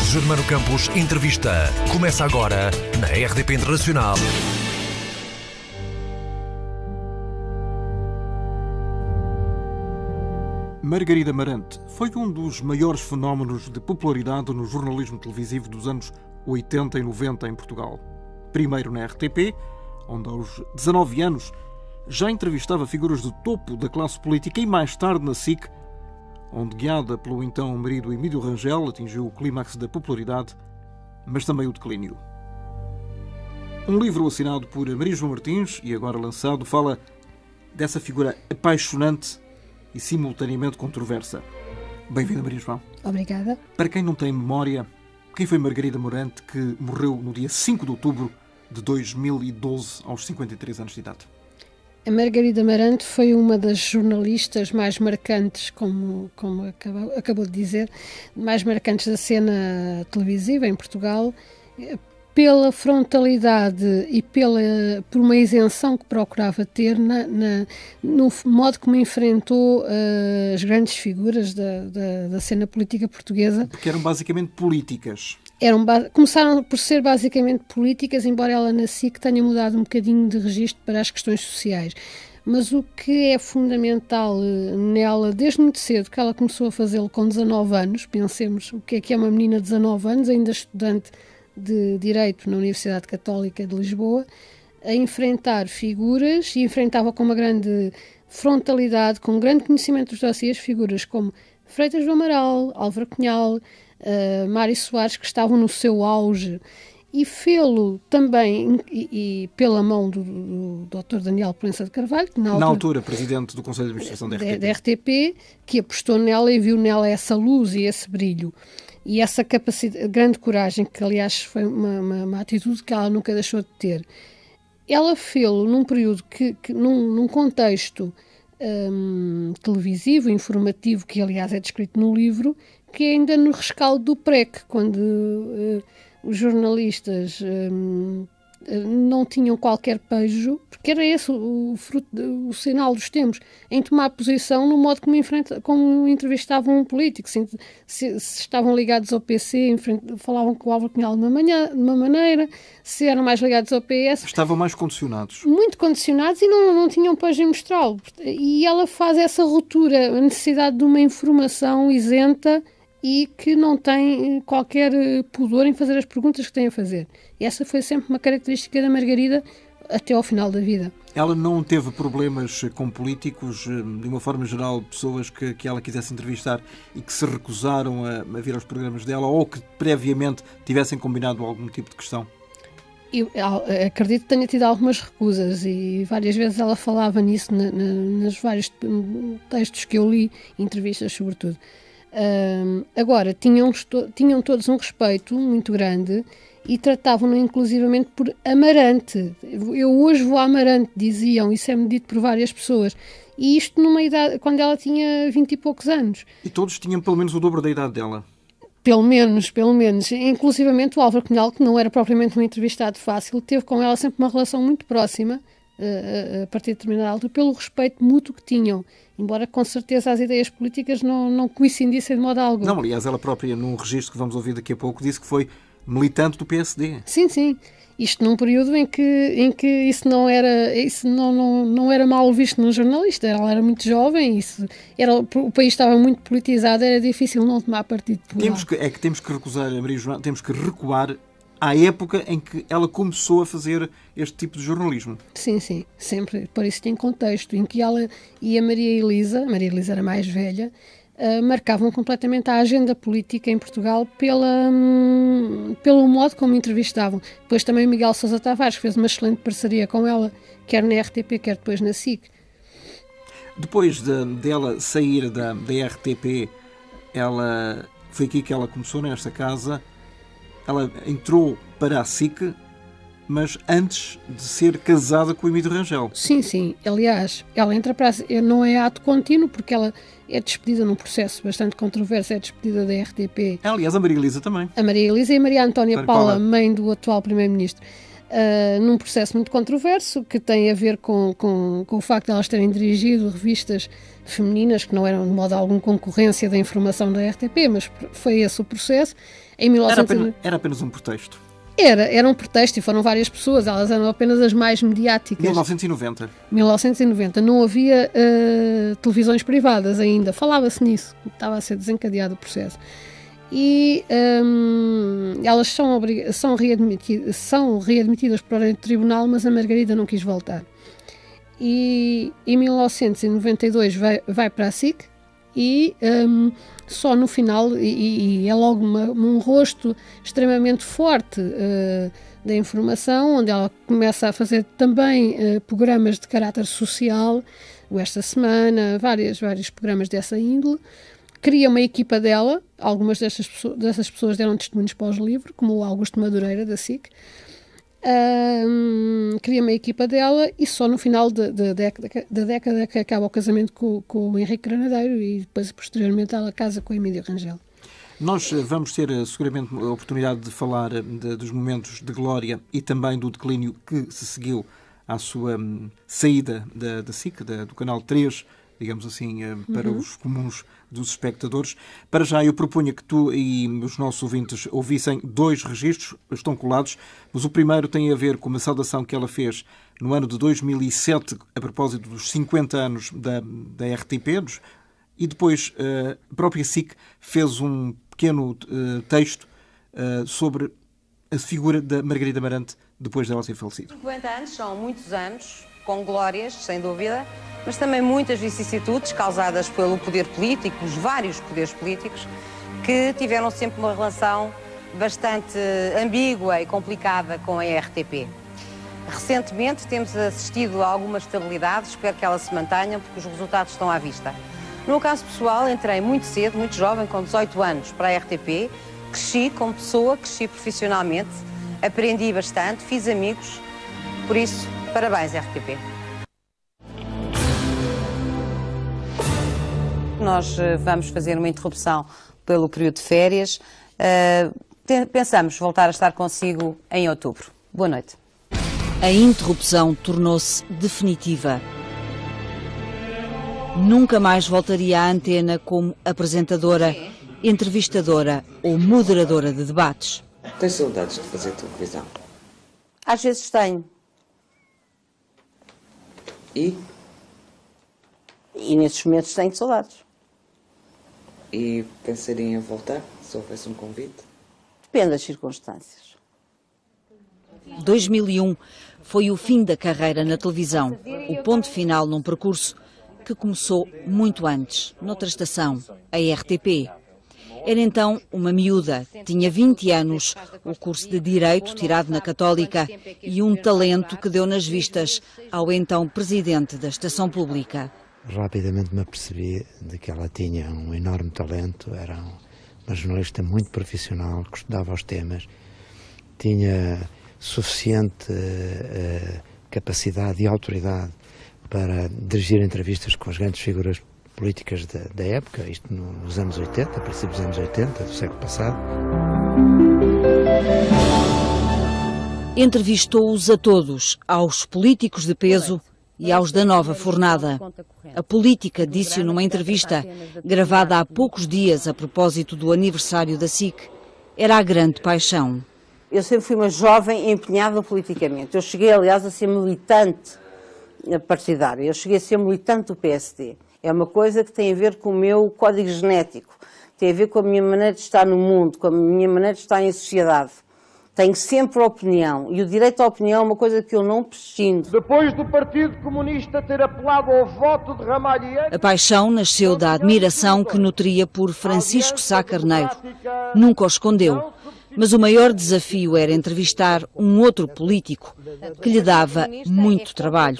Germano Campos Entrevista. Começa agora na RDP Internacional. Margarida Marante foi um dos maiores fenómenos de popularidade no jornalismo televisivo dos anos 80 e 90 em Portugal. Primeiro na RTP, onde aos 19 anos já entrevistava figuras de topo da classe política, e mais tarde na SIC, onde, guiada pelo então marido Emílio Rangel, atingiu o clímax da popularidade, mas também o declínio. Um livro assinado por Maria João Martins, e agora lançado, fala dessa figura apaixonante e simultaneamente controversa. Bem-vinda, Maria João. Obrigada. Para quem não tem memória, quem foi Margarida Marante, que morreu no dia 5 de outubro de 2012, aos 53 anos de idade? A Margarida Marante foi uma das jornalistas mais marcantes, como acabou de dizer, mais marcantes da cena televisiva em Portugal, pela frontalidade e por uma isenção que procurava ter no modo como enfrentou as grandes figuras da cena política portuguesa. Porque eram basicamente políticas. Começaram por ser basicamente políticas, embora ela na SIC tenha mudado um bocadinho de registro para as questões sociais. Mas o que é fundamental nela, desde muito cedo, que ela começou a fazê-lo com 19 anos, pensemos o que é uma menina de 19 anos, ainda estudante de Direito na Universidade Católica de Lisboa, a enfrentar figuras, e enfrentava com uma grande frontalidade, com um grande conhecimento dos dossiês, figuras como Freitas do Amaral, Álvaro Cunhal, Mário Soares, que estavam no seu auge, e fê-lo também e pela mão do Dr. Daniel Proença de Carvalho, que na altura presidente do Conselho de Administração da RTP, que apostou nela e viu nela essa luz e esse brilho e essa capacidade, grande coragem, que aliás foi uma atitude que ela nunca deixou de ter. Ela fê-lo num período num contexto televisivo, informativo, que aliás é descrito no livro, que é ainda no rescaldo do PREC, quando os jornalistas não tinham qualquer pejo, porque era esse o sinal dos tempos, em tomar posição no modo como entrevistavam um político. Se estavam ligados ao PC, falavam com o Álvaro Cunhal de uma maneira, se eram mais ligados ao PS... Estavam mais condicionados. Muito condicionados, e não tinham pejo em mostrá-lo. E ela faz essa ruptura, a necessidade de uma informação isenta e que não tem qualquer pudor em fazer as perguntas que tem a fazer. E essa foi sempre uma característica da Margarida até ao final da vida. Ela não teve problemas com políticos, de uma forma geral, pessoas que ela quisesse entrevistar e que se recusaram a vir aos programas dela, ou que previamente tivessem combinado algum tipo de questão? Eu acredito que tenha tido algumas recusas, e várias vezes ela falava nisso nos vários textos que eu li, entrevistas sobretudo. Agora, tinham todos um respeito muito grande e tratavam-no inclusivamente por Amarante. Eu hoje vou a Amarante, diziam, isso é-me dito por várias pessoas. E isto numa idade, quando ela tinha 20 e poucos anos. E todos tinham pelo menos o dobro da idade dela? Pelo menos. Inclusivamente o Álvaro Cunhal, que não era propriamente um entrevistado fácil, teve com ela sempre uma relação muito próxima, a partir de determinada altura, pelo respeito mútuo que tinham. Embora, com certeza, as ideias políticas não coincidissem de modo algum. Não, aliás, ela própria, num registro que vamos ouvir daqui a pouco, disse que foi militante do PSD. Sim. Isto num período em que isso não era mal visto num jornalista. Ela era muito jovem, o país estava muito politizado, era difícil não tomar partido por lá. Temos que recusar, Maria João, temos que recuar à época em que ela começou a fazer este tipo de jornalismo. Sim, sempre. Por isso tem contexto, em que ela e a Maria Elisa era mais velha, marcavam completamente a agenda política em Portugal pelo modo como entrevistavam. Depois também o Miguel Sousa Tavares, que fez uma excelente parceria com ela, quer na RTP, quer depois na SIC. Depois dela sair da RTP, foi aqui que ela começou, nesta casa. Ela entrou para a SIC, mas antes de ser casada com o Emílio Rangel. Sim. Aliás, ela entra para a SIC, não é ato contínuo, porque ela é despedida num processo bastante controverso, é despedida da RTP. Aliás, a Maria Elisa também. A Maria Elisa e a Maria Antónia Paula, mãe do atual Primeiro-Ministro. Num processo muito controverso, que tem a ver com o facto de elas terem dirigido revistas femininas que não eram de modo algum concorrência da informação da RTP, mas foi esse o processo. Em 1990... Era apenas um pretexto. Era um pretexto e foram várias pessoas, elas eram apenas as mais mediáticas. 1990. 1990. Não havia televisões privadas ainda. Falava-se nisso. Estava a ser desencadeado o processo. E elas são readmitidas por ordem de tribunal, mas a Margarida não quis voltar. E em 1992 vai para a SIC e só no final, e é logo um rosto extremamente forte da informação, onde ela começa a fazer também programas de caráter social, o Esta Semana, vários programas dessa índole. Cria uma equipa dela, algumas dessas pessoas deram testemunhos pós-livro, como o Augusto Madureira, da SIC. Cria uma equipa dela e só no final da década que acaba o casamento com o Henrique Granadeiro e depois, posteriormente, ela casa com a Emília Rangel. Nós vamos ter seguramente a oportunidade de falar dos momentos de glória e também do declínio que se seguiu à sua saída da SIC, do Canal 3, digamos assim, para os comuns dos espectadores. Para já, eu propunha que tu e os nossos ouvintes ouvissem 2 registros, estão colados, mas o primeiro tem a ver com uma saudação que ela fez no ano de 2007, a propósito dos 50 anos da RTP, e depois a própria SIC fez um pequeno texto sobre a figura da Margarida Marante depois dela ter falecido. 50 anos são muitos anos, com glórias, sem dúvida, mas também muitas vicissitudes causadas pelo poder político, os vários poderes políticos, que tiveram sempre uma relação bastante ambígua e complicada com a RTP. Recentemente temos assistido a alguma estabilidade, espero que ela se mantenha, porque os resultados estão à vista. No meu caso pessoal, entrei muito cedo, muito jovem, com 18 anos, para a RTP, cresci como pessoa, cresci profissionalmente, aprendi bastante, fiz amigos, por isso, parabéns, RTP. Nós vamos fazer uma interrupção pelo período de férias. Pensamos voltar a estar consigo em outubro. Boa noite. A interrupção tornou-se definitiva. Nunca mais voltaria à antena como apresentadora, entrevistadora ou moderadora de debates. Tens saudades de fazer televisão? Às vezes tenho. E nesses momentos tenho saudades. E pensaria em voltar, se houvesse um convite? Depende das circunstâncias. 2001 foi o fim da carreira na televisão, o ponto final num percurso que começou muito antes, noutra estação, a RTP. Era então uma miúda, tinha 20 anos, o curso de Direito tirado na Católica e um talento que deu nas vistas ao então presidente da Estação Pública. Rapidamente me apercebi de que ela tinha um enorme talento, era uma jornalista muito profissional, que estudava os temas, tinha suficiente capacidade e autoridade para dirigir entrevistas com as grandes figuras políticas da época, isto nos anos 80, a princípios dos anos 80, do século passado. Entrevistou-os a todos, aos políticos de peso e aos da nova fornada. A política disse-o numa entrevista, gravada há poucos dias a propósito do aniversário da SIC, era a grande paixão. Eu sempre fui uma jovem empenhada politicamente. Eu cheguei, aliás, a ser militante partidária. Eu cheguei a ser militante do PSD. É uma coisa que tem a ver com o meu código genético, tem a ver com a minha maneira de estar no mundo, com a minha maneira de estar em sociedade. Tenho sempre opinião, e o direito à opinião é uma coisa que eu não prescindo. Depois do Partido Comunista ter apelado ao voto de Ramalhier... A paixão nasceu da admiração que nutria por Francisco Sá Carneiro. Nunca o escondeu, mas o maior desafio era entrevistar um outro político que lhe dava muito trabalho.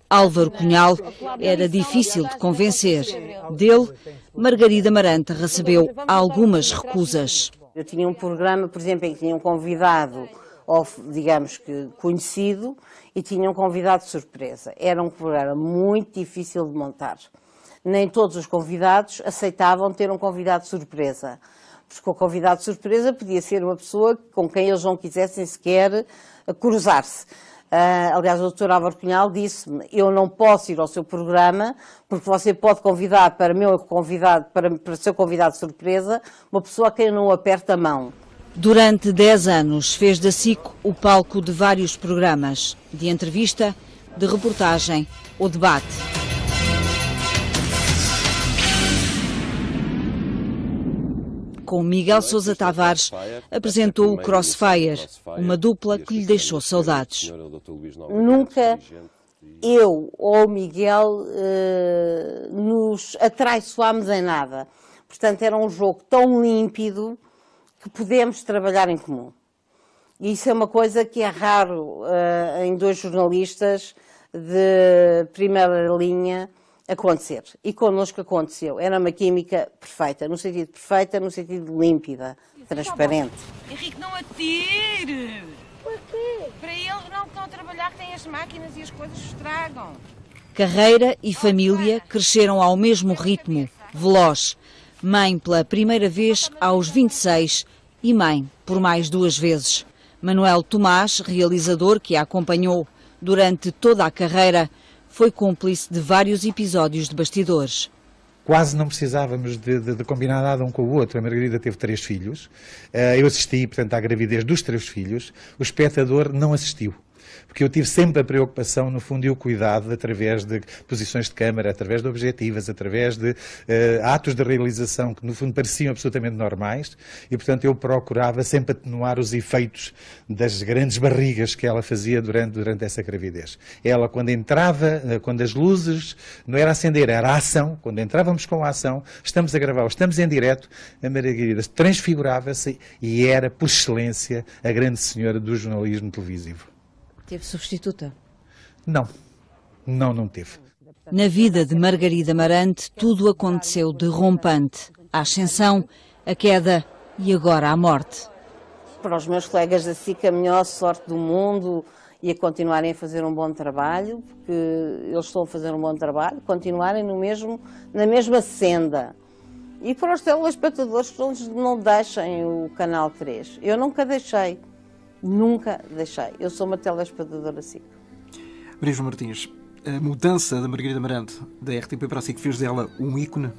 Álvaro Cunhal era difícil de convencer. Dele, Margarida Marante recebeu algumas recusas. Eu tinha um programa, por exemplo, em que tinha um convidado, digamos que conhecido, e tinha um convidado de surpresa. Era um programa muito difícil de montar. Nem todos os convidados aceitavam ter um convidado de surpresa. Porque o convidado de surpresa podia ser uma pessoa com quem eles não quisessem sequer cruzar-se. Aliás, o Dr. Álvaro Cunhal disse-me, eu não posso ir ao seu programa, porque você pode convidar para ser convidado de surpresa uma pessoa a quem eu não aperta a mão. Durante 10 anos fez da SIC o palco de vários programas, de entrevista, de reportagem ou debate. Com Miguel Sousa Tavares, apresentou o Crossfire, uma dupla que lhe deixou saudades. Nunca eu ou o Miguel nos atraiçoámos em nada. Portanto, era um jogo tão límpido que podemos trabalhar em comum. E isso é uma coisa que é raro em dois jornalistas de primeira linha acontecer. E connosco aconteceu. Era uma química perfeita, no sentido límpida, transparente. Henrique, não atire! Por quê? Para eles não estão a trabalhar, que têm as máquinas e as coisas estragam. Carreira e família cresceram ao mesmo ritmo, veloz. Mãe pela primeira vez aos 26 e mãe por mais 2 vezes. Manuel Tomás, realizador que a acompanhou durante toda a carreira, foi cúmplice de vários episódios de bastidores. Quase não precisávamos de combinar nada um com o outro. A Margarida teve 3 filhos. Eu assisti, portanto, à gravidez dos 3 filhos. O espectador não assistiu. Porque eu tive sempre a preocupação, no fundo, e o cuidado, através de posições de câmara, através de objetivas, através de atos de realização que, no fundo, pareciam absolutamente normais, e, portanto, eu procurava sempre atenuar os efeitos das grandes barrigas que ela fazia durante essa gravidez. Ela, quando entrava, quando as luzes não era acender, era a ação, quando entrávamos com a ação, estamos a gravar, estamos em direto, a Margarida transfigurava-se e era, por excelência, a grande senhora do jornalismo televisivo. Teve substituta? Não teve. Na vida de Margarida Marante, tudo aconteceu de rompante. A ascensão, a queda e agora a morte. Para os meus colegas da SIC, a melhor sorte do mundo e a continuarem a fazer um bom trabalho, porque eles estão a fazer um bom trabalho, continuarem na mesma senda. E para os telespectadores que não deixem o Canal 3. Eu nunca deixei. Eu sou uma telespectadora SIC. Maria João Martins, a mudança da Margarida Marante da RTP para a SIC fez dela um ícone?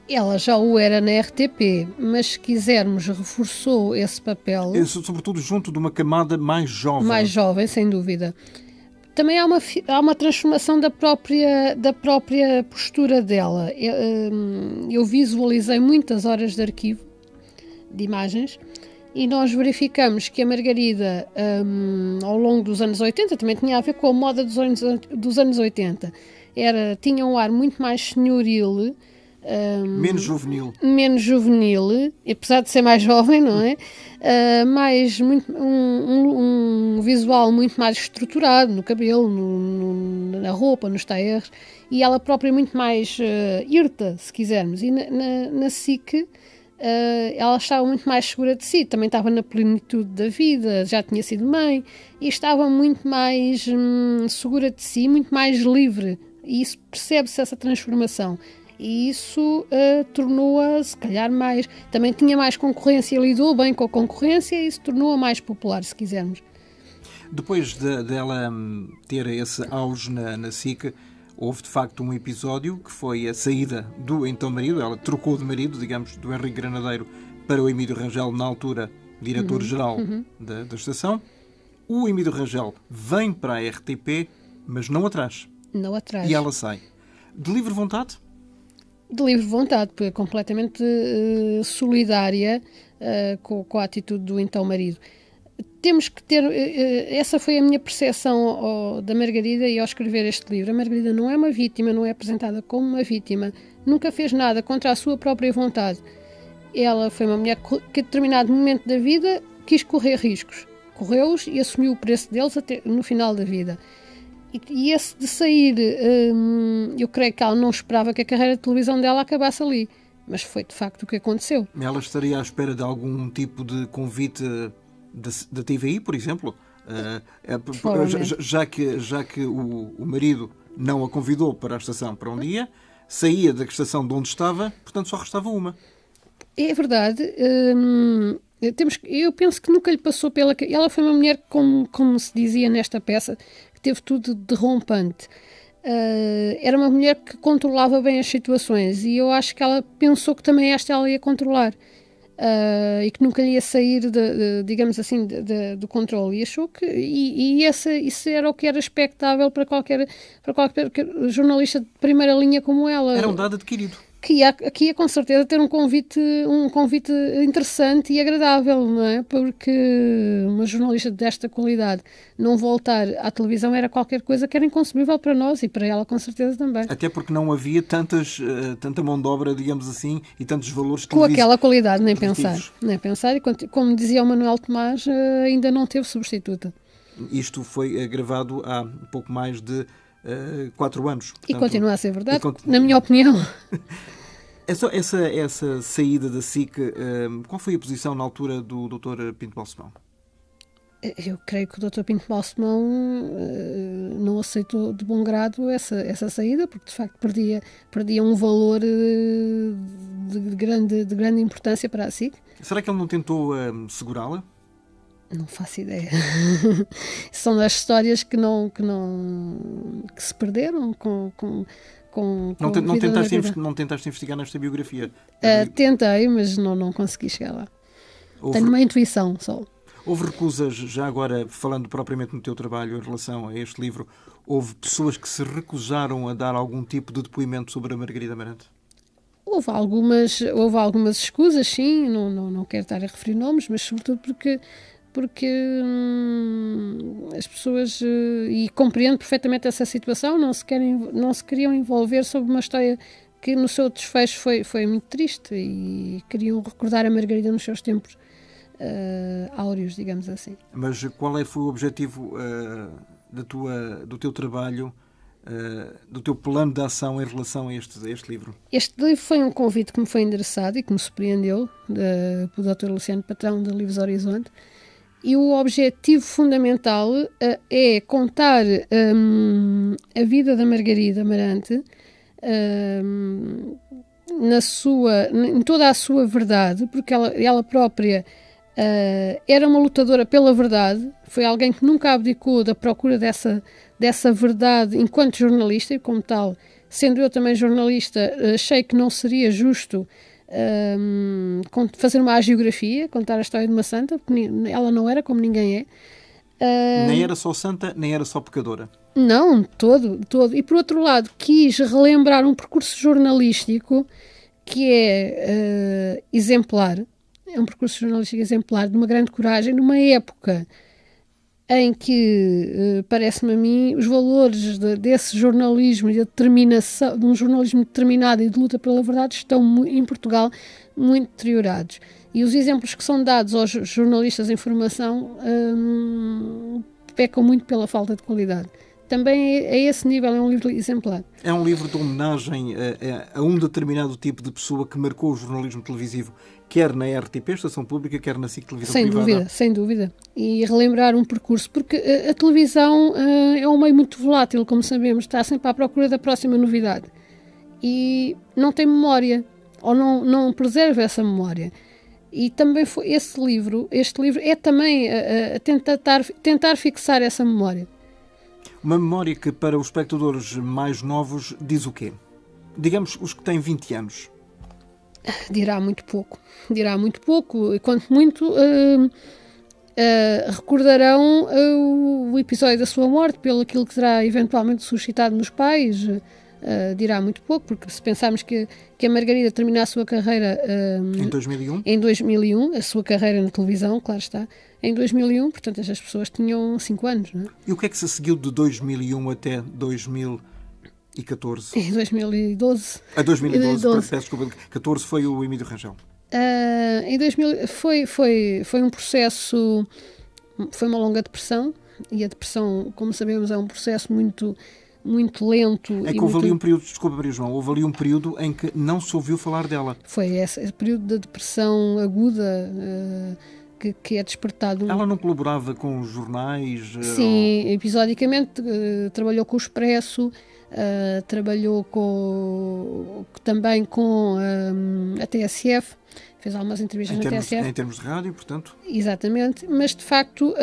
Ela já o era na RTP, mas se quisermos reforçou esse papel. Sobretudo junto de uma camada mais jovem. Mais jovem, sem dúvida. Também há uma transformação da própria postura dela. Eu visualizei muitas horas de arquivo, de imagens, e nós verificamos que a Margarida, ao longo dos anos 80, também tinha a ver com a moda dos anos 80, tinha um ar muito mais senhoril, menos juvenil, apesar de ser mais jovem, não é? Um visual muito mais estruturado no cabelo, na roupa, nos tailleurs, e ela própria muito mais irta, se quisermos. E na SIC ela estava muito mais segura de si, também estava na plenitude da vida, já tinha sido mãe e estava muito mais segura de si, muito mais livre, e isso percebe-se, essa transformação, e isso tornou-a se calhar mais, também tinha mais concorrência, lidou bem com a concorrência e isso tornou-a mais popular, se quisermos. Depois dela ter esse auge na SIC, houve de facto um episódio que foi a saída do então marido. Ela trocou de marido, digamos, do Henrique Granadeiro para o Emílio Rangel, na altura diretor-geral da estação. O Emílio Rangel vem para a RTP, mas não atrás. Não atrás. E ela sai. De livre vontade? De livre vontade, porque é completamente solidária com a atitude do então marido. Temos que ter, essa foi a minha percepção da Margarida, e ao escrever este livro, a Margarida não é uma vítima, não é apresentada como uma vítima, nunca fez nada contra a sua própria vontade. Ela foi uma mulher que a determinado momento da vida quis correr riscos, correu-os e assumiu o preço deles até no final da vida. E esse de sair, eu creio que ela não esperava que a carreira de televisão dela acabasse ali, mas foi de facto o que aconteceu. Ela estaria à espera de algum tipo de convite da TVI, por exemplo, já que o marido não a convidou para a estação para um dia, saía da estação de onde estava, portanto só restava uma. É verdade. Eu penso que nunca lhe passou pela... Ela foi uma mulher, como se dizia nesta peça, que teve tudo de rompante. Era uma mulher que controlava bem as situações, e eu acho que ela pensou que também ela ia controlar. e que nunca lhe ia sair, digamos assim, do controle. E achou que isso era o que era expectável para qualquer jornalista de primeira linha como ela. Era um dado adquirido. Que ia com certeza ter um convite interessante e agradável, não é? Porque uma jornalista desta qualidade não voltar à televisão era qualquer coisa que era inconcebível para nós e para ela com certeza também. Até porque não havia tanta mão de obra, digamos assim, e tantos valores com aquela qualidade, nem televisivos. pensar. E como dizia o Manuel Tomás, ainda não teve substituta. Isto foi gravado há pouco mais de 4 anos. Portanto, e continua a ser verdade, na minha opinião. Essa saída da SIC, qual foi a posição na altura do Dr. Pinto Balsemão? Eu creio que o Dr. Pinto Balsemão não aceitou de bom grado essa saída, porque de facto perdia um valor de grande importância para a SIC. Será que ele não tentou segurá-la? Não faço ideia. São das histórias que se perderam Não tentaste investigar nesta biografia? Tentei, mas não consegui chegar lá. Tenho uma intuição só. Houve recusas, já agora falando propriamente no teu trabalho em relação a este livro, houve pessoas que se recusaram a dar algum tipo de depoimento sobre a Margarida Amarante? Houve algumas escusas, sim, não quero estar a referir nomes, mas sobretudo porque as pessoas, e compreendo perfeitamente essa situação, não se queriam envolver sobre uma história que no seu desfecho foi muito triste e queriam recordar a Margarida nos seus tempos áureos, digamos assim. Mas qual foi o objetivo do teu trabalho, do teu plano de ação em relação a este livro? Este livro foi um convite que me foi endereçado e que me surpreendeu, pelo Dr. Luciano Patrão, da Livros Horizonte. E o objetivo fundamental é contar a vida da Margarida Amarante em toda a sua verdade, porque ela própria era uma lutadora pela verdade, foi alguém que nunca abdicou da procura dessa verdade enquanto jornalista, e como tal, sendo eu também jornalista, achei que não seria justo fazer uma hagiografia, contar a história de uma santa, porque ela não era como ninguém é. Nem era só santa, nem era só pecadora. Não, todo. E por outro lado, quis relembrar um percurso jornalístico que é exemplar. É um percurso jornalístico exemplar, de uma grande coragem, numa época em que, parece-me a mim, os valores desse jornalismo e da determinação, de um jornalismo determinado e de luta pela verdade, estão em Portugal muito deteriorados. E os exemplos que são dados aos jornalistas em formação pecam muito pela falta de qualidade. Também a esse nível é um livro exemplar. É um livro de homenagem a um determinado tipo de pessoa que marcou o jornalismo televisivo, quer na RTP, Estação Pública, quer na SIC Televisão Privada. Sem dúvida. E relembrar um percurso, porque a televisão é um meio muito volátil, como sabemos, está sempre à procura da próxima novidade. E não tem memória, ou não preserva essa memória. E também este livro é também a tentar fixar essa memória. Uma memória que, para os espectadores mais novos, diz o quê? Digamos, os que têm 20 anos. Dirá muito pouco, e quanto muito recordarão o episódio da sua morte, pelo aquilo que terá eventualmente suscitado nos pais. Dirá muito pouco, porque se pensarmos que a Margarida terminou a sua carreira em 2001, a sua carreira na televisão, claro está, em 2001, portanto estas pessoas tinham 5 anos, não é? E o que é que se seguiu de 2001 até 2014? Em 2012. A 2012, peço desculpa, 14 foi o Emílio Rangel. Em 2000 foi um processo, foi uma longa depressão, e a depressão, como sabemos, é um processo muito lento. É que houve ali um período, desculpa Maria João, houve ali um período em que não se ouviu falar dela. Foi esse período da depressão aguda que é despertado. Ela não colaborava com os jornais? Sim, episodicamente trabalhou com o Expresso, trabalhou também com a TSF, fez algumas entrevistas na TSF. Em termos de rádio, portanto? Exatamente, mas de facto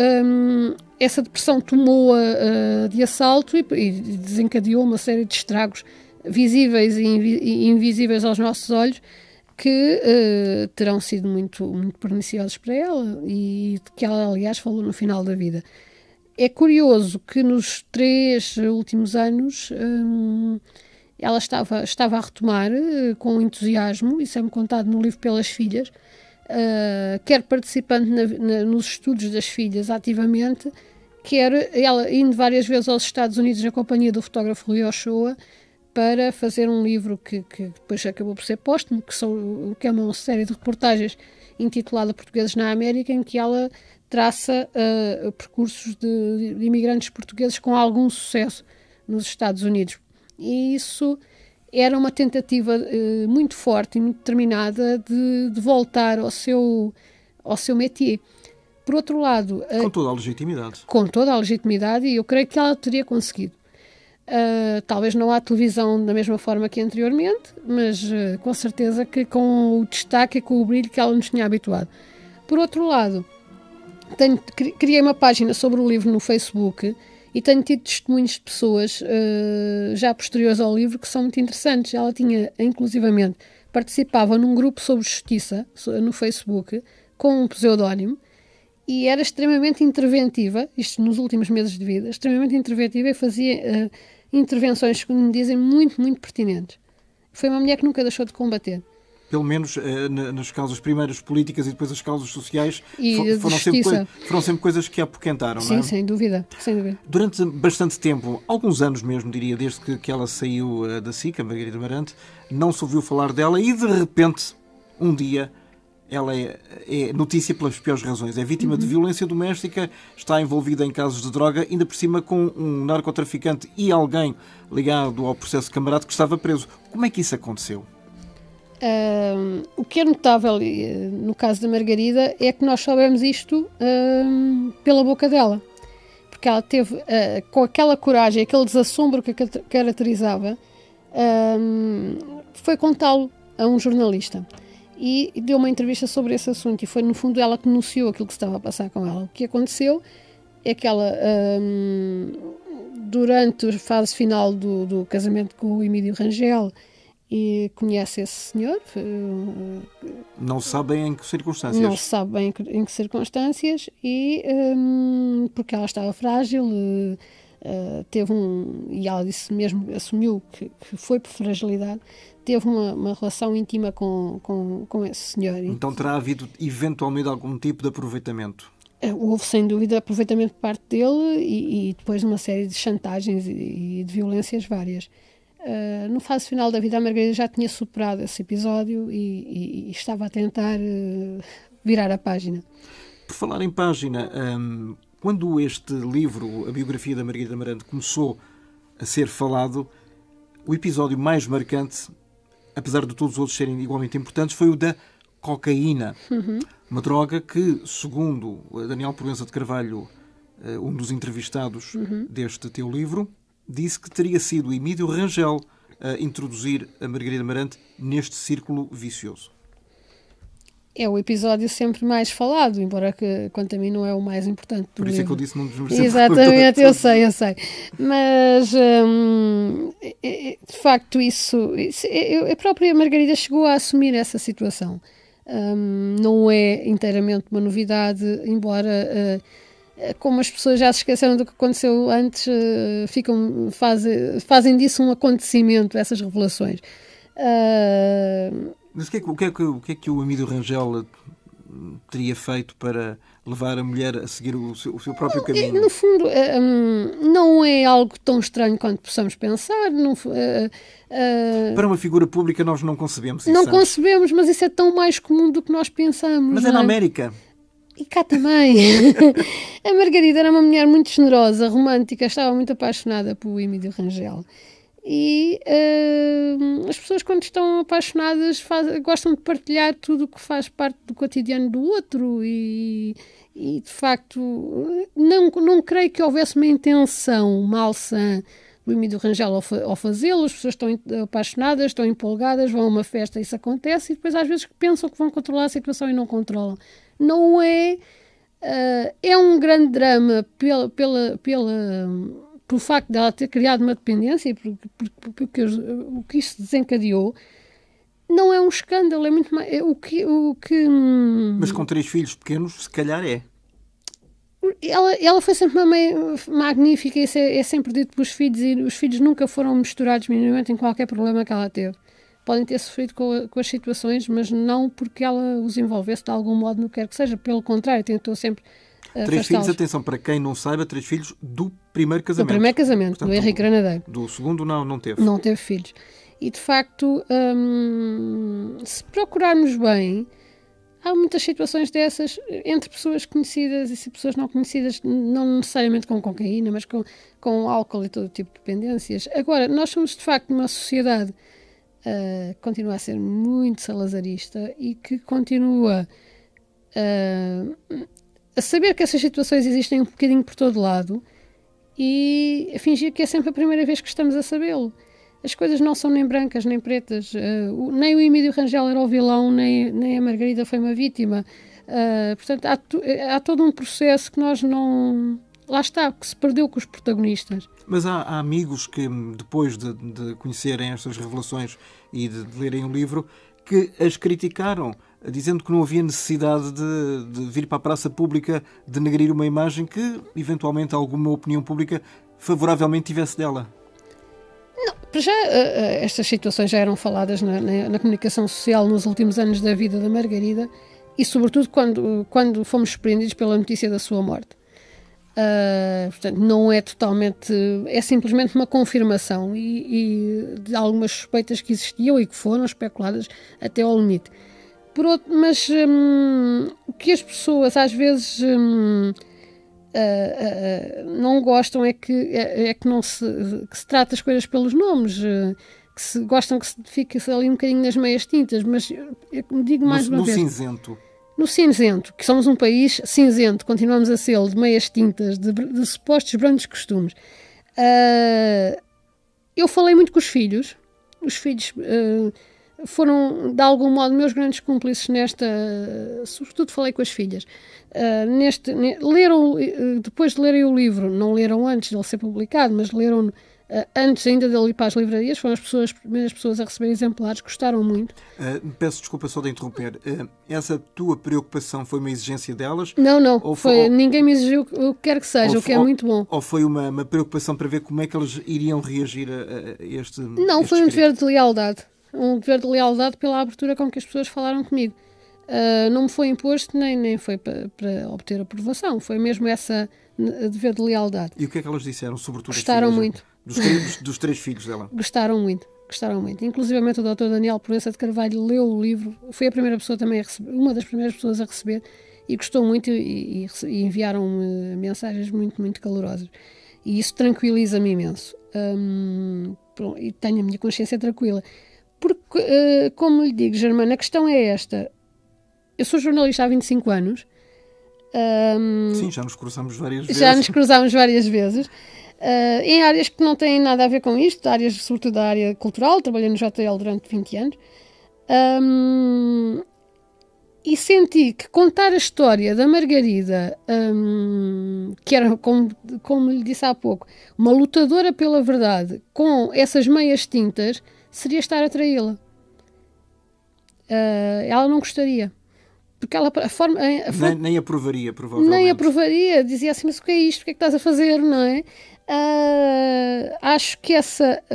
essa depressão tomou-a de assalto e desencadeou uma série de estragos visíveis e invisíveis aos nossos olhos, que terão sido muito, muito perniciosos para ela e de que ela, aliás, falou no final da vida. É curioso que nos 3 últimos anos ela estava a retomar com entusiasmo, isso é-me contado no livro Pelas Filhas, quer participando nos estudos das filhas ativamente, quer ela indo várias vezes aos Estados Unidos na companhia do fotógrafo Rui Ochoa para fazer um livro que depois acabou por ser póstumo, que é uma série de reportagens intitulada Portugueses na América, em que ela traça percursos de imigrantes portugueses com algum sucesso nos Estados Unidos. E isso era uma tentativa muito forte e muito determinada de voltar ao seu métier. Por outro lado... Com toda a legitimidade. Com toda a legitimidade, e eu creio que ela teria conseguido. Talvez não há televisão da mesma forma que anteriormente, mas com certeza que com o destaque e com o brilho que ela nos tinha habituado. Por outro lado, criei uma página sobre o livro no Facebook e tenho tido testemunhos de pessoas já posteriores ao livro que são muito interessantes. Ela tinha, inclusivamente, participava num grupo sobre justiça no Facebook com um pseudónimo e era extremamente interventiva, isto nos últimos meses de vida, extremamente interventiva, e fazia intervenções, que me dizem, muito, muito pertinentes. Foi uma mulher que nunca deixou de combater. Pelo menos nas causas primeiras políticas e depois as causas sociais, foram sempre coisas que a apoquentaram, sim, não é? Sem dúvida, sem dúvida. Durante bastante tempo, alguns anos mesmo, diria, desde que ela saiu da SIC, a Margarida Marante, não se ouviu falar dela e, de repente, um dia, ela é notícia pelas piores razões. É vítima de violência doméstica, está envolvida em casos de droga, ainda por cima com um narcotraficante e alguém ligado ao processo camarada que estava preso. Como é que isso aconteceu? O que é notável no caso da Margarida é que nós soubemos isto pela boca dela. Porque ela teve, com aquela coragem, aquele desassombro que a caracterizava, foi contá-lo a um jornalista. E deu uma entrevista sobre esse assunto. E foi, no fundo, ela que denunciou aquilo que se estava a passar com ela. O que aconteceu é que ela, durante a fase final do casamento com o Emílio Rangel, e conhece esse senhor. Não se sabe bem em que circunstâncias. Não se sabe bem em que circunstâncias e porque ela estava frágil, teve e ela disse mesmo, assumiu que foi por fragilidade, teve uma relação íntima com esse senhor. Então terá havido eventualmente algum tipo de aproveitamento? Houve sem dúvida aproveitamento por parte dele e depois uma série de chantagens e de violências várias. No fase final da vida, a Margarida já tinha superado esse episódio e estava a tentar virar a página. Por falar em página, quando este livro, a biografia da Margarida Marante, começou a ser falado, o episódio mais marcante, apesar de todos os outros serem igualmente importantes, foi o da cocaína. Uma droga que, segundo Daniel Proença de Carvalho, um dos entrevistados deste teu livro, disse que teria sido Emílio Rangel a introduzir a Margarida Marante neste círculo vicioso. É o episódio sempre mais falado, embora que, quanto a mim, não é o mais importante do livro. Por isso é que eu disse não desmerecer. Exatamente, eu sei. Mas, de facto, a própria Margarida chegou a assumir essa situação. Não é inteiramente uma novidade, embora... como as pessoas já se esqueceram do que aconteceu antes, fazem disso um acontecimento, essas revelações. Mas o que é que o Emílio Rangel teria feito para levar a mulher a seguir o seu próprio caminho? No fundo, não é algo tão estranho quanto possamos pensar. Para uma figura pública nós não concebemos isso. Não concebemos, mas isso é tão mais comum do que nós pensamos. Mas é na América. E cá também. A Margarida era uma mulher muito generosa, romântica, estava muito apaixonada pelo Emílio Rangel. E as pessoas, quando estão apaixonadas, gostam de partilhar tudo o que faz parte do cotidiano do outro e de facto, não creio que houvesse uma intenção malsã do Emílio Rangel ao fazê-lo. As pessoas estão apaixonadas, estão empolgadas, vão a uma festa, isso acontece, e depois às vezes pensam que vão controlar a situação e não controlam. Não é... é um grande drama pelo facto dela ter criado uma dependência e porque o que isso desencadeou, Não é um escândalo, é muito mais... Mas com 3 filhos pequenos, se calhar é. Ela foi sempre uma mãe magnífica, isso é sempre dito pelos filhos, e os filhos nunca foram misturados minimamente em qualquer problema que ela teve. Podem ter sofrido com as situações, mas não porque ela os envolvesse de algum modo, não quer que seja. Pelo contrário, tentou sempre 3 filhos, atenção, para quem não saiba, 3 filhos do primeiro casamento. Do primeiro casamento, portanto, do Henrique Granadeiro. Do segundo não teve. Não teve filhos. E, de facto, se procurarmos bem, há muitas situações dessas entre pessoas conhecidas e pessoas não conhecidas, não necessariamente com cocaína, mas com álcool e todo tipo de dependências. Agora, nós somos, de facto, uma sociedade que continua a ser muito salazarista e que continua a saber que essas situações existem um bocadinho por todo lado e a fingir que é sempre a primeira vez que estamos a sabê-lo. As coisas não são nem brancas nem pretas. Nem o Emílio Rangel era o vilão, nem a Margarida foi uma vítima. Portanto, há todo um processo que nós não... Lá está, que se perdeu com os protagonistas. Mas há amigos que, depois de conhecerem estas revelações e de lerem o livro, que as criticaram, dizendo que não havia necessidade de vir para a praça pública denegrir uma imagem que, eventualmente, alguma opinião pública favoravelmente tivesse dela. Não, para já estas situações já eram faladas na comunicação social nos últimos anos da vida da Margarida e, sobretudo, quando fomos surpreendidos pela notícia da sua morte. Portanto, não é totalmente... É simplesmente uma confirmação e de algumas suspeitas que existiam e que foram especuladas até ao limite. Mas o que as pessoas às vezes não gostam é que se trata as coisas pelos nomes, que gostam que se fique ali um bocadinho nas meias tintas, mas eu digo mais uma vez... No cinzento, que somos um país cinzento, continuamos a ser de meias tintas, de supostos brandos costumes. Eu falei muito com os filhos foram, de algum modo, meus grandes cúmplices sobretudo falei com as filhas. Leram, depois de lerem o livro, não leram antes de ele ser publicado, mas leram antes ainda dele ir para as livrarias, foram as primeiras pessoas a receber exemplares, gostaram muito. Peço desculpa só de interromper. Essa tua preocupação foi uma exigência delas? Não. Ninguém me exigiu o que quer que seja, o que é muito bom. Ou foi uma preocupação para ver como é que eles iriam reagir a este... Não, foi um dever de lealdade. Um dever de lealdade pela abertura com que as pessoas falaram comigo. Não me foi imposto, nem foi para obter aprovação. Foi mesmo essa dever de lealdade. E o que é que elas disseram, sobretudo? Gostaram muito. Dos 3 filhos dela? Gostaram muito. Inclusive o Dr. Daniel Proença de Carvalho leu o livro, foi a primeira pessoa também a receber, uma das primeiras pessoas a receber, e gostou muito e enviaram-me mensagens muito, muito calorosas. E isso tranquiliza-me imenso. E tenho a minha consciência tranquila. Porque, como lhe digo, Germana, a questão é esta. Eu sou jornalista há 25 anos. Sim, já nos cruzamos várias vezes. Já nos cruzámos várias vezes. Em áreas que não têm nada a ver com isto, áreas, sobretudo da área cultural, trabalhei no JL durante 20 anos, e senti que contar a história da Margarida, que era, como lhe disse há pouco, uma lutadora pela verdade, com essas meias tintas, seria estar a traí-la. Ela não gostaria. Porque ela, nem aprovaria, provavelmente. Nem aprovaria, dizia assim, mas o que é isto? O que é que estás a fazer, não é? Acho que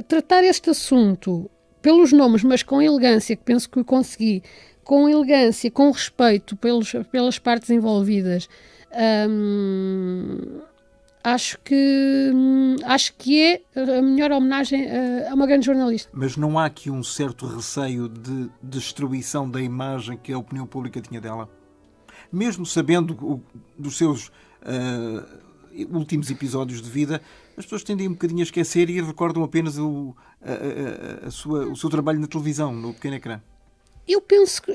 tratar este assunto pelos nomes, mas com elegância, que penso que o consegui, com elegância, com respeito pelas partes envolvidas, acho que é a melhor homenagem a uma grande jornalista. Mas não há aqui um certo receio de destruição da imagem que a opinião pública tinha dela? Mesmo sabendo dos seus últimos episódios de vida, as pessoas tendem um bocadinho a esquecer e recordam apenas o seu trabalho na televisão, no pequeno ecrã. Eu penso que,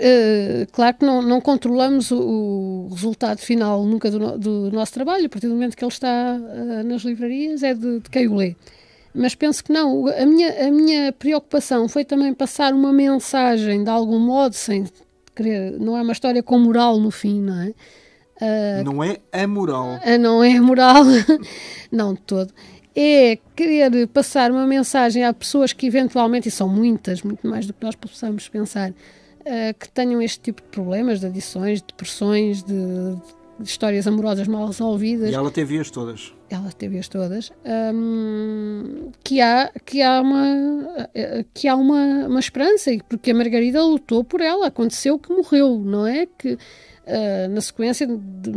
claro que não controlamos o resultado final nunca do nosso trabalho, a partir do momento que ele está nas livrarias é de quem o lê. Mas penso que não. A minha preocupação foi também passar uma mensagem de algum modo, sem querer, não é uma história com moral no fim, não é? Não é amoral. Não é amoral, não de todo. é querer passar uma mensagem a pessoas que eventualmente, e são muitas, muito mais do que nós possamos pensar, que tenham este tipo de problemas, de adições, de depressões, de histórias amorosas mal resolvidas. E ela teve-as todas. Ela teve-as todas. Que há uma esperança, porque a Margarida lutou por ela. Aconteceu que morreu, não é? Que na sequência de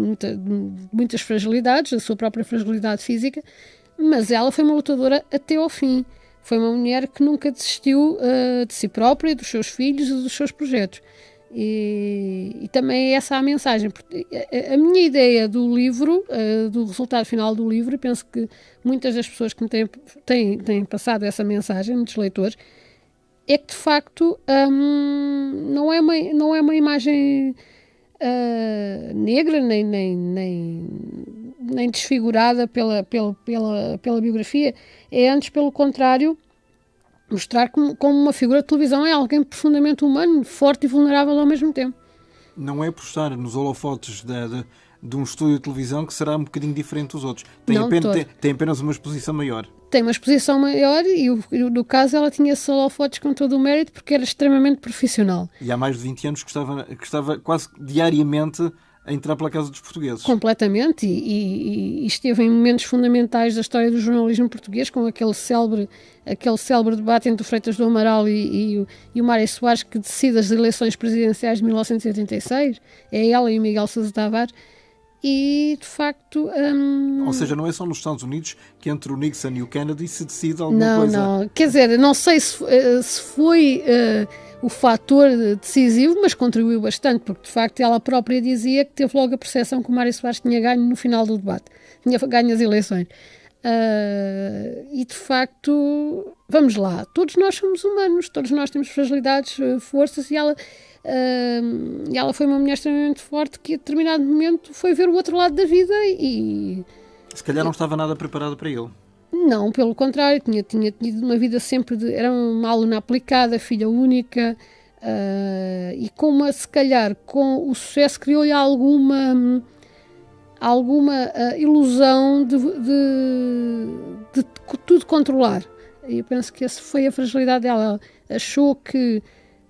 muitas fragilidades, da sua própria fragilidade física, mas ela foi uma lutadora até ao fim. Foi uma mulher que nunca desistiu de si própria, dos seus filhos e dos seus projetos. E também é essa a mensagem. A minha ideia do livro, do resultado final do livro, penso que muitas das pessoas que me têm passado essa mensagem, muitos leitores, é que de facto não é uma imagem negra nem desfigurada pela biografia. É antes, pelo contrário, mostrar como uma figura de televisão é alguém profundamente humano, forte e vulnerável ao mesmo tempo. Não é por estar nos holofotes de um estúdio de televisão que será um bocadinho diferente dos outros. Tem apenas uma exposição maior. Tem uma exposição maior e, no caso, ela tinha esses holofotes com todo o mérito porque era extremamente profissional. E há mais de 20 anos que estava quase diariamente a entrar pela casa dos portugueses. Completamente, e esteve em momentos fundamentais da história do jornalismo português, com aquele célebre debate entre o Freitas do Amaral e o Mário Soares, que decide as eleições presidenciais de 1986. É ela e o Miguel Sousa Tavares. E, de facto... Ou seja, não é só nos Estados Unidos que entre o Nixon e o Kennedy se decide alguma coisa... Não. Quer dizer, não sei se foi o fator decisivo, mas contribuiu bastante, porque, de facto, ela própria dizia que teve logo a percepção que o Mário Soares tinha ganho no final do debate. Tinha ganho as eleições. E, de facto, vamos lá. Todos nós somos humanos, todos nós temos fragilidades, forças, e ela foi uma mulher extremamente forte que a determinado momento foi ver o outro lado da vida e... Se calhar não estava nada preparada para ele. Não, pelo contrário, tinha tido uma vida sempre era uma aluna aplicada, filha única, e se calhar com o sucesso criou-lhe alguma ilusão de tudo controlar. E eu penso que essa foi a fragilidade dela. Ela achou que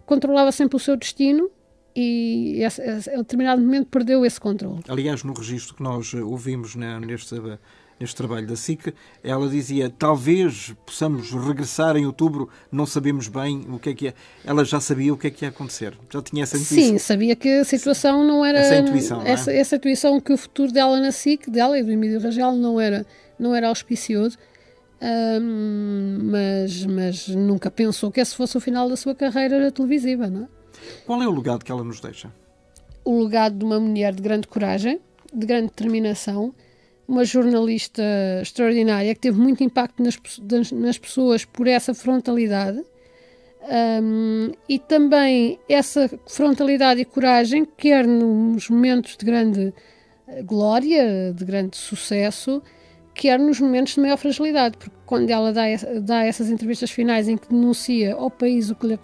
controlava sempre o seu destino e a determinado momento perdeu esse controle. Aliás, no registro que nós ouvimos neste trabalho da SIC, ela dizia, talvez possamos regressar em outubro, não sabemos bem o que é. Ela já sabia o que é que ia acontecer. Já tinha essa intuição. Sim, sabia que a situação não era... Essa intuição, não é? Essa intuição que o futuro dela na SIC, dela e do Emílio Rangel, não era auspicioso. Mas nunca pensou que esse fosse o final da sua carreira televisiva, não é? Qual é o legado que ela nos deixa? O legado de uma mulher de grande coragem, de grande determinação, uma jornalista extraordinária que teve muito impacto nas pessoas por essa frontalidade, e também essa frontalidade e coragem, quer nos momentos de grande glória, de grande sucesso, quer nos momentos de maior fragilidade, porque quando ela dá essas entrevistas finais em que denuncia ao país o que lhe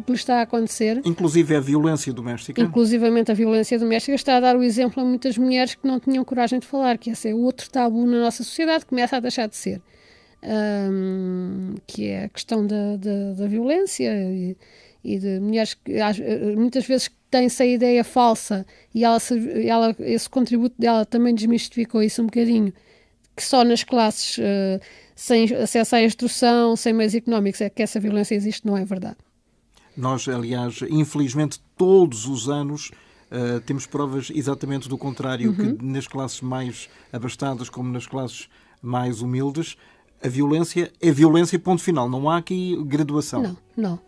está a acontecer... Inclusive a violência doméstica. Inclusivamente a violência doméstica, está a dar o exemplo a muitas mulheres que não tinham coragem de falar, que esse é outro tabu na nossa sociedade, que começa a deixar de ser. Que é a questão da violência e de mulheres que muitas vezes têm-se a ideia falsa e esse contributo dela também desmistificou isso um bocadinho, que só nas classes sem acesso à instrução, sem meios económicos, é que essa violência existe. Não é verdade. Nós, aliás, infelizmente, todos os anos temos provas exatamente do contrário, que nas classes mais abastadas como nas classes mais humildes, a violência é violência, ponto final. Não há aqui graduação. Não.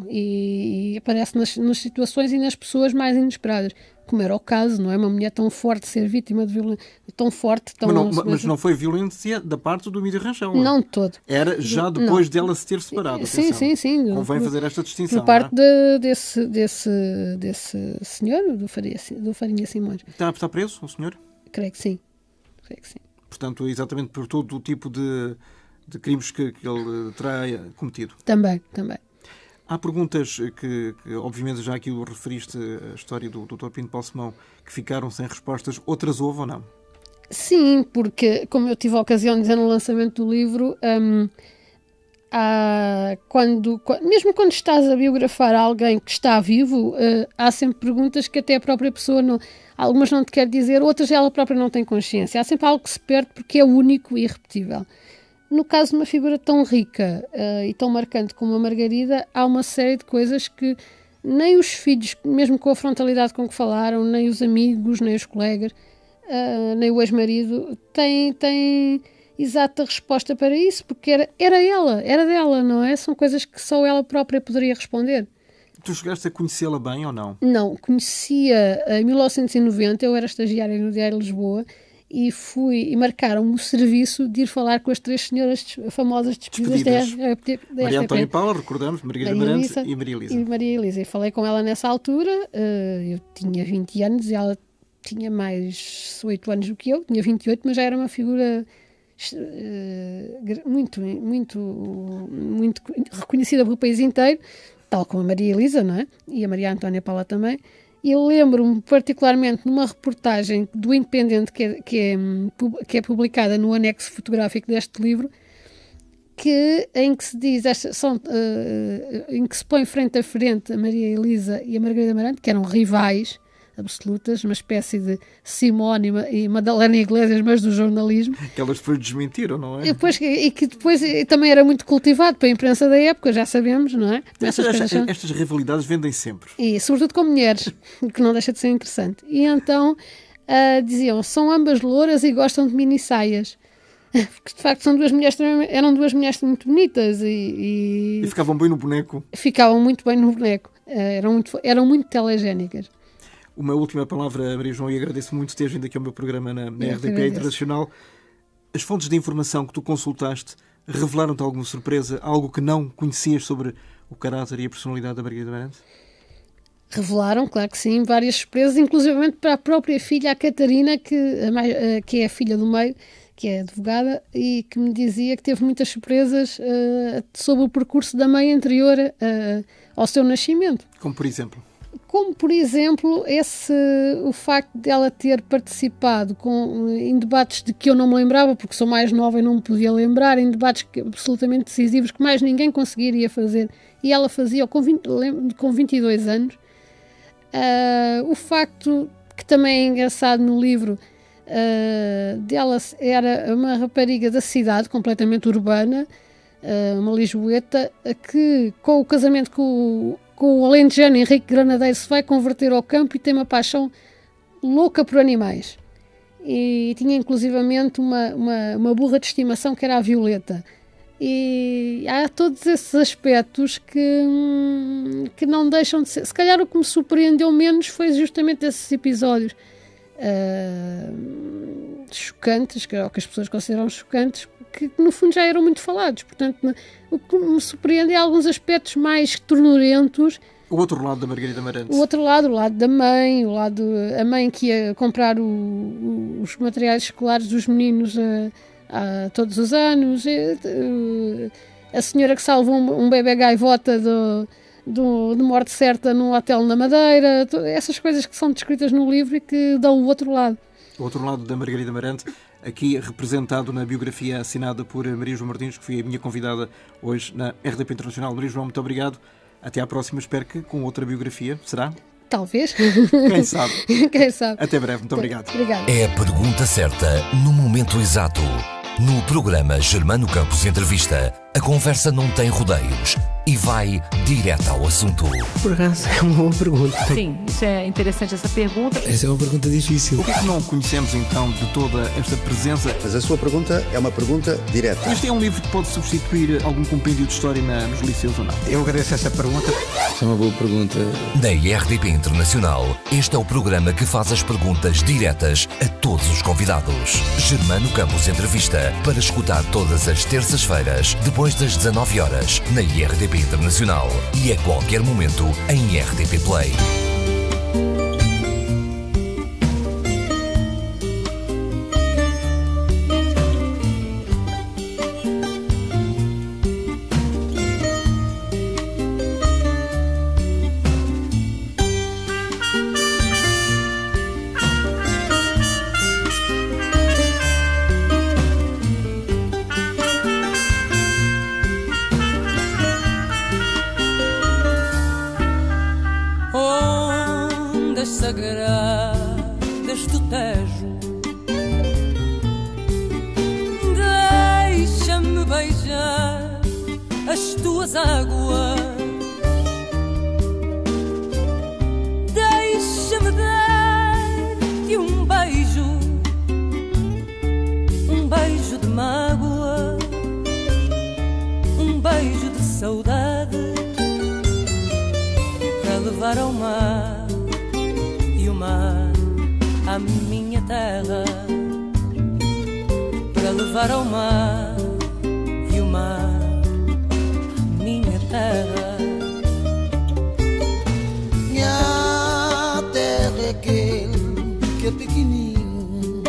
E aparece nas situações e nas pessoas mais inesperadas, como era o caso, não é? Uma mulher tão forte ser vítima de violência, tão forte... Mas não foi violência da parte do Emílio Rangel. Não de todo. Era já depois dela se ter separado. Sim. Convém fazer esta distinção. Por parte desse senhor, do Farinha Simões. Está preso o senhor? Creio que sim. Portanto, exatamente por todo o tipo de crimes que ele terá cometido. Também. Há perguntas que, obviamente, já aqui o referiste, a história do Dr. Pinto Balsemão, que ficaram sem respostas. Outras houve ou não? Sim, porque, como eu tive a ocasião de dizer no lançamento do livro, mesmo quando estás a biografar alguém que está vivo, há sempre perguntas que até a própria pessoa, algumas não te quer dizer, outras ela própria não tem consciência. Há sempre algo que se perde porque é único e irrepetível. No caso de uma figura tão rica e tão marcante como a Margarida, há uma série de coisas que nem os filhos, mesmo com a frontalidade com que falaram, nem os amigos, nem os colegas, nem o ex-marido, têm exata resposta para isso, porque era dela, não é? São coisas que só ela própria poderia responder. Tu chegaste a conhecê-la bem ou não? Não, conhecia em 1990, eu era estagiária no Diário de Lisboa, e marcaram-me o serviço de ir falar com as 3 senhoras famosas despedidas da Maria Antónia e Paula, recordamos, Margarida Marante e Maria Elisa. Maria Elisa. E falei com ela nessa altura, eu tinha 20 anos e ela tinha mais 8 anos do que eu, tinha 28, mas já era uma figura muito reconhecida pelo país inteiro, tal como a Maria Elisa, não é? E a Maria Antónia Paula também. E eu lembro-me particularmente numa reportagem do Independente que é publicada no anexo fotográfico deste livro, em que se diz, em que se põe frente a frente a Maria Elisa e a Margarida Marante, que eram rivais absolutas, uma espécie de Simone e Madalena Iglesias, mas do jornalismo. Que elas depois desmentiram, não é? E que depois também era muito cultivado para a imprensa da época, já sabemos, não é? Estas rivalidades vendem sempre. E sobretudo com mulheres, que não deixa de ser interessante. E então diziam, são ambas louras e gostam de mini-saias. Porque de facto eram duas mulheres muito bonitas e ficavam bem no boneco. Ficavam muito bem no boneco. Eram muito telegénicas. Uma última palavra, Maria João, e agradeço muito teres vindo aqui ao meu programa na RDP Internacional. As fontes de informação que tu consultaste revelaram-te alguma surpresa, algo que não conhecias sobre o caráter e a personalidade da Margarida Marante? Revelaram, claro que sim, várias surpresas, inclusivamente para a própria filha, a Catarina, que é a filha do meio, que é advogada, e que me dizia que teve muitas surpresas sobre o percurso da mãe anterior ao seu nascimento. Como por exemplo? Como, por exemplo, o facto de ela ter participado em debates de que eu não me lembrava, porque sou mais nova e não me podia lembrar, em debates absolutamente decisivos que mais ninguém conseguiria fazer, e ela fazia com 22 anos. O facto, que também é engraçado no livro, dela era uma rapariga da cidade, completamente urbana, uma lisboeta, que com o casamento com o alentejano Henrique Granadeiro se vai converter ao campo e tem uma paixão louca por animais. E tinha inclusivamente uma burra de estimação que era a Violeta. E há todos esses aspectos que não deixam de ser. Se calhar o que me surpreendeu menos foi justamente esses episódios chocantes, que as pessoas consideram chocantes, que no fundo já eram muito falados. Portanto, o que me surpreende é alguns aspectos mais tornurentos. O outro lado da Margarida Marante. O outro lado, o lado da mãe, a mãe que ia comprar os materiais escolares dos meninos todos os anos, a senhora que salvou um bebê gaivota de morte certa num hotel na Madeira, essas coisas que são descritas no livro e que dão o outro lado. O outro lado da Margarida Marante, aqui representado na biografia assinada por Maria João Martins, que foi a minha convidada hoje na RDP Internacional. Maria João, muito obrigado. Até à próxima, espero que com outra biografia, será? Talvez. Quem sabe? Quem sabe. Até breve, muito obrigado. Obrigada. É a pergunta certa no momento exato. No programa Germano Campos Entrevista, a conversa não tem rodeios e vai direto ao assunto. Por acaso é uma boa pergunta. Sim, isso é interessante, essa pergunta. Essa é uma pergunta difícil. O que é que não conhecemos então de toda esta presença? Mas a sua pergunta é uma pergunta direta. Este é um livro que pode substituir algum compêndio de história nos liceus ou não? Eu agradeço essa pergunta. Essa é uma boa pergunta. Na RDP Internacional, este é o programa que faz as perguntas diretas a todos os convidados. Germano Campos Entrevista, para escutar todas as terças-feiras, depois das 19 horas, na RDP Internacional e a qualquer momento em RDP Play. nas tuas águas. Deixa-me dar-te um beijo de mágoa, um beijo de saudade, para levar ao mar e o mar à minha terra, para levar ao mar e o mar à minha terra. Minha terra é aquele que é pequenino,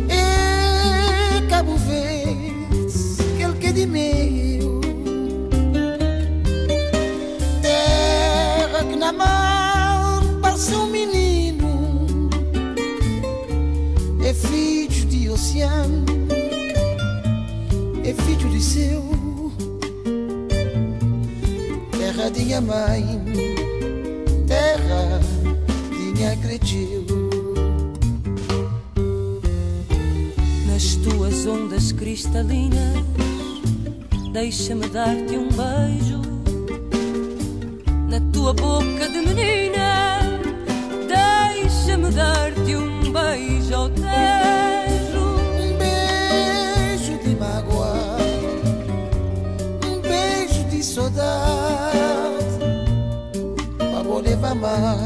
é Cabo Verde, aquele que é de meu, terra que na mar passa um menino, é filho de oceano, é filho de céu, terra de minha mãe, terra de minha cretil. Nas tuas ondas cristalinas, deixa-me dar-te um beijo. Na tua boca de menina, deixa-me dar-te um beijo ao tejo. Um beijo de mágoa, um beijo de saudade, para vou levar mar,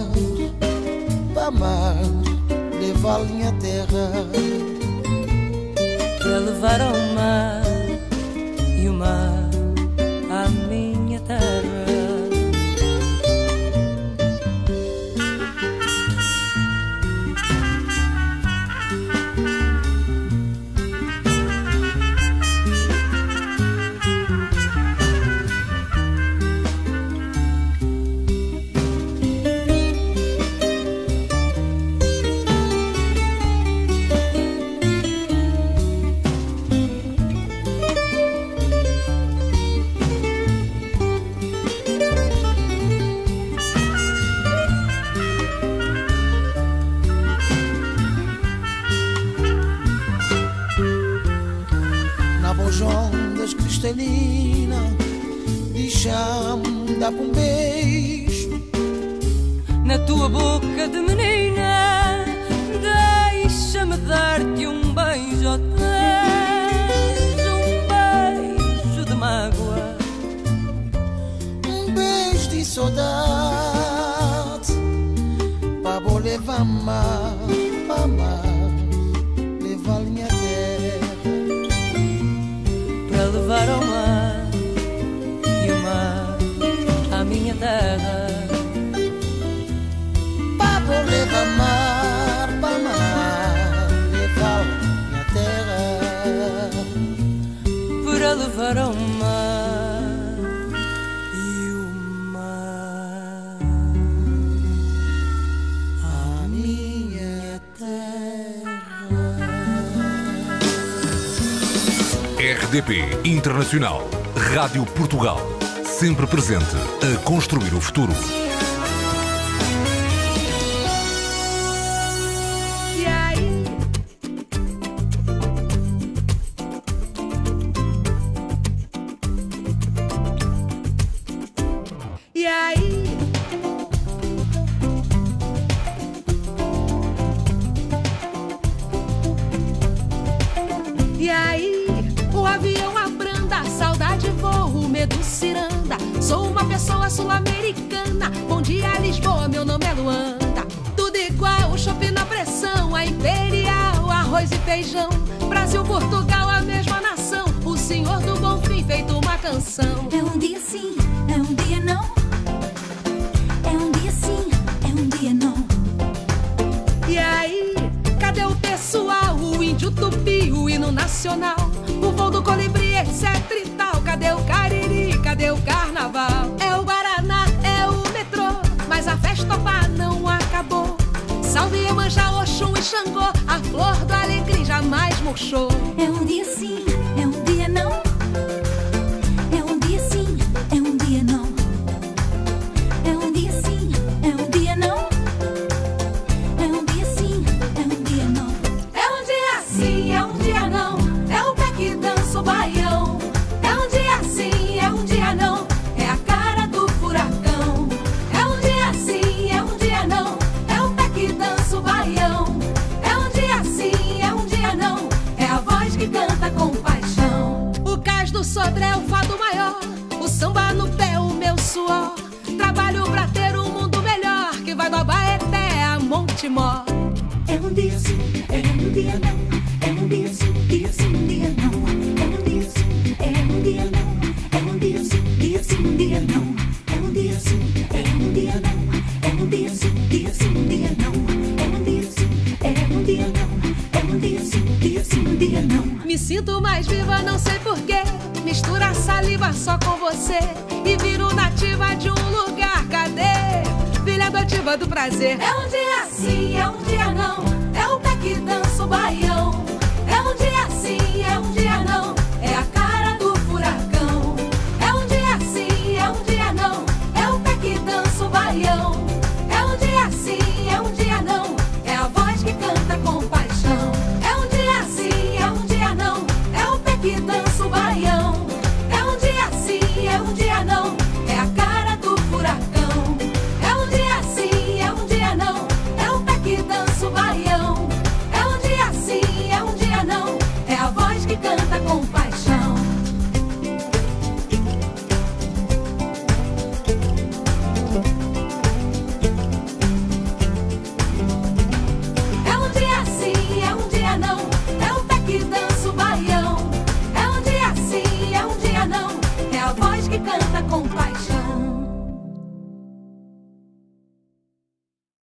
para mar, levar a minha terra, para levar ao mar e o mar à minha terra. ondas cristalinas, deixa-me dar um beijo na tua boca de menina, deixa-me dar-te um beijo ao tejo, um beijo de mágoa, um beijo de saudade, para vou levar mar, para mar, levar minha terra, para levar ao mar e o mar à minha terra. Vou levar mar, para mar, levar minha terra, para levar ao mar e o mar à minha terra. RDP Internacional, Rádio Portugal, sempre presente a construir o futuro. E aí, o avião abranda, saudade voa, o medo ciranda. Sou uma pessoa sul-americana, bom dia Lisboa, meu nome é Luanda. Tudo igual, o chopp na pressão, a imperial, arroz e feijão. Brasil, Portugal, a mesma nação, o senhor do bom fim feito uma canção. É um dia sim, é um dia não. É um dia sim, é um dia não. E aí, cadê o pessoal, o índio tupi, o hino nacional, o voo do colibri, etc e tal? Cadê o cariri, cadê o carnaval? É o Guaraná, é o metrô, mas a festa opa não acabou. Salve Iemanjá, Oxum e Xangô, a flor do alecrim jamais murchou. É um dia sim, é um dia não. É um dia sim, é um dia não. É um dia sim, é um dia não. É um dia sim, é um dia não. É um dia sim, é um dia não. É o pé que dança o baião. Sodré é o fado maior, o samba no pé, o meu suor. Trabalho pra ter um mundo melhor, que vai do Abaeté a Montemor. É um dia sim, é um dia não. É um dia sim, um dia não. É um dia sim, é um dia não. É um dia sim, um dia não. É um dia sim, é um dia não. É um dia sim, um dia não. É um dia sim, é um dia não. É um dia sim, um dia não. Me sinto mais viva, não sei porquê. Mistura saliva só com você e viro nativa de um lugar. Cadê? Filha adotiva do prazer. É um dia sim, é um dia não. É o pé que dança o Bahia.